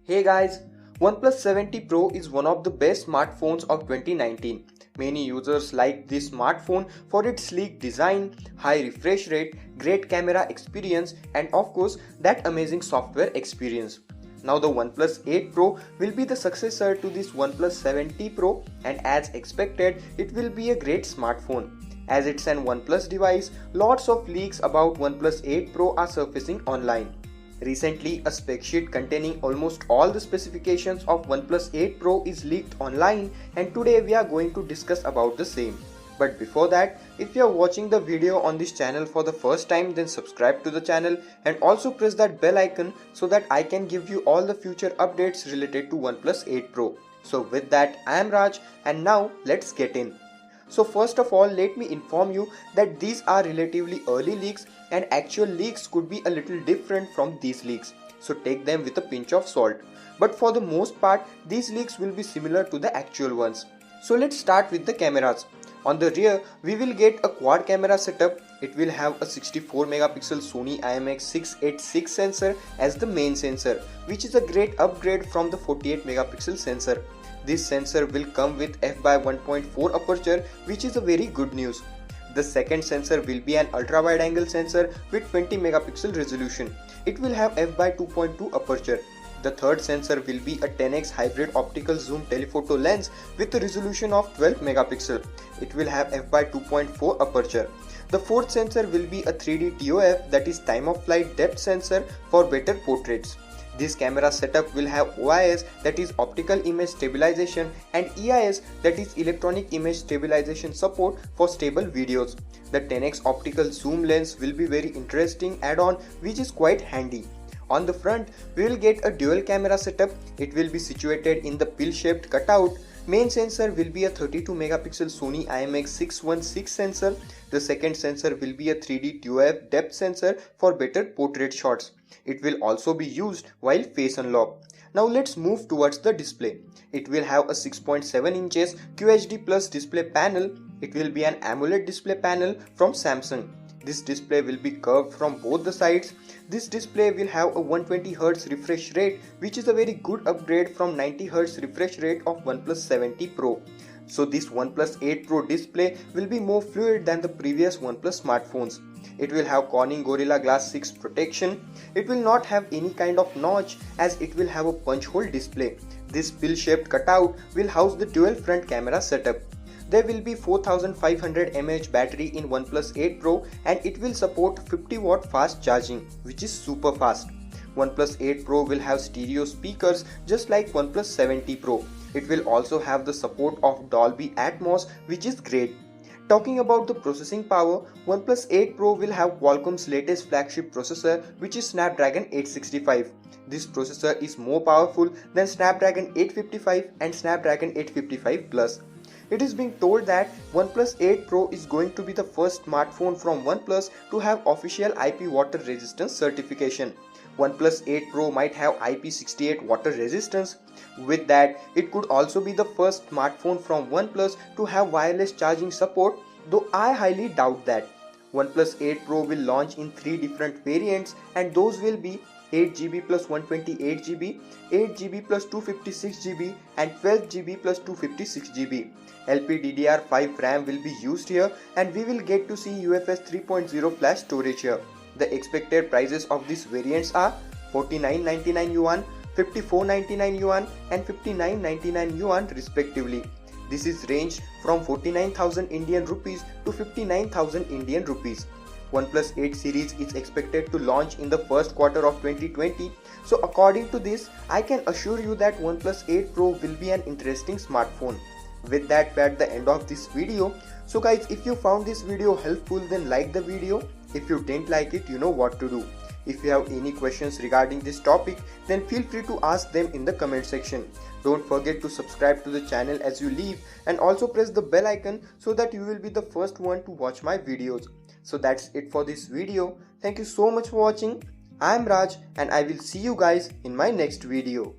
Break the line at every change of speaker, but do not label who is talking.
Hey guys, OnePlus 70 Pro is one of the best smartphones of 2019. Many users like this smartphone for its sleek design, high refresh rate, great camera experience and of course that amazing software experience. Now the OnePlus 8 Pro will be the successor to this OnePlus 70 Pro and as expected it will be a great smartphone. As it's an OnePlus device, lots of leaks about OnePlus 8 Pro are surfacing online. Recently, a spec sheet containing almost all the specifications of OnePlus 8 Pro is leaked online and today we are going to discuss about the same. But before that, if you are watching the video on this channel for the first time, then subscribe to the channel and also press that bell icon so that I can give you all the future updates related to OnePlus 8 Pro. So with that, I am Raj and now let's get in. So first of all, let me inform you that these are relatively early leaks and actual leaks could be a little different from these leaks. So take them with a pinch of salt. But for the most part, these leaks will be similar to the actual ones. So let's start with the cameras. On the rear, we will get a quad camera setup. It will have a 64 megapixel Sony IMX 686 sensor as the main sensor, which is a great upgrade from the 48 megapixel sensor. This sensor will come with f/1.4 aperture, which is a very good news. The second sensor will be an ultra wide angle sensor with 20 megapixel resolution. It will have f/2.2 aperture. The third sensor will be a 10x hybrid optical zoom telephoto lens with a resolution of 12 megapixel. It will have f/2.4 aperture. The fourth sensor will be a 3D TOF, that is time of flight depth sensor, for better portraits. This camera setup will have OIS, that is optical image stabilization, and EIS, that is electronic image stabilization support for stable videos. The 10x optical zoom lens will be very interesting add-on which is quite handy. On the front, we will get a dual camera setup. It will be situated in the pill-shaped cutout. Main sensor will be a 32 megapixel Sony IMX 616 sensor. The second sensor will be a 3D TOF depth sensor for better portrait shots. It will also be used while face unlock. Now let's move towards the display. It will have a 6.7 inches QHD Plus display panel. It will be an AMOLED display panel from Samsung. This display will be curved from both the sides. This display will have a 120Hz refresh rate, which is a very good upgrade from 90Hz refresh rate of OnePlus 70 Pro. So this OnePlus 8 Pro display will be more fluid than the previous OnePlus smartphones. It will have Corning Gorilla Glass 6 protection. It will not have any kind of notch as it will have a punch hole display. This pill-shaped cutout will house the dual front camera setup. There will be 4500 mAh battery in OnePlus 8 Pro and it will support 50 watt fast charging, which is super fast. OnePlus 8 Pro will have stereo speakers just like OnePlus 70 Pro. It will also have the support of Dolby Atmos, which is great. Talking about the processing power, OnePlus 8 Pro will have Qualcomm's latest flagship processor, which is Snapdragon 865. This processor is more powerful than Snapdragon 855 and Snapdragon 855 Plus. It is being told that OnePlus 8 Pro is going to be the first smartphone from OnePlus to have official IP water resistance certification. OnePlus 8 Pro might have IP68 water resistance. With that, it could also be the first smartphone from OnePlus to have wireless charging support, though I highly doubt that. OnePlus 8 Pro will launch in 3 different variants and those will be 8GB plus 128GB, 8GB plus 256GB and 12GB plus 256GB. LPDDR5 RAM will be used here and we will get to see UFS 3.0 flash storage here. The expected prices of these variants are 49.99 yuan, 54.99 yuan and 59.99 yuan respectively. This is ranged from 49,000 Indian rupees to 59,000 Indian rupees. OnePlus 8 series is expected to launch in the first quarter of 2020. So according to this, I can assure you that OnePlus 8 Pro will be an interesting smartphone. With that, we're at the end of this video. So guys, if you found this video helpful, then like the video. If you didn't like it, you know what to do. If you have any questions regarding this topic, then feel free to ask them in the comment section. Don't forget to subscribe to the channel as you leave and also press the bell icon so that you will be the first one to watch my videos. So that's it for this video. Thank you so much for watching. I am Raj and I will see you guys in my next video.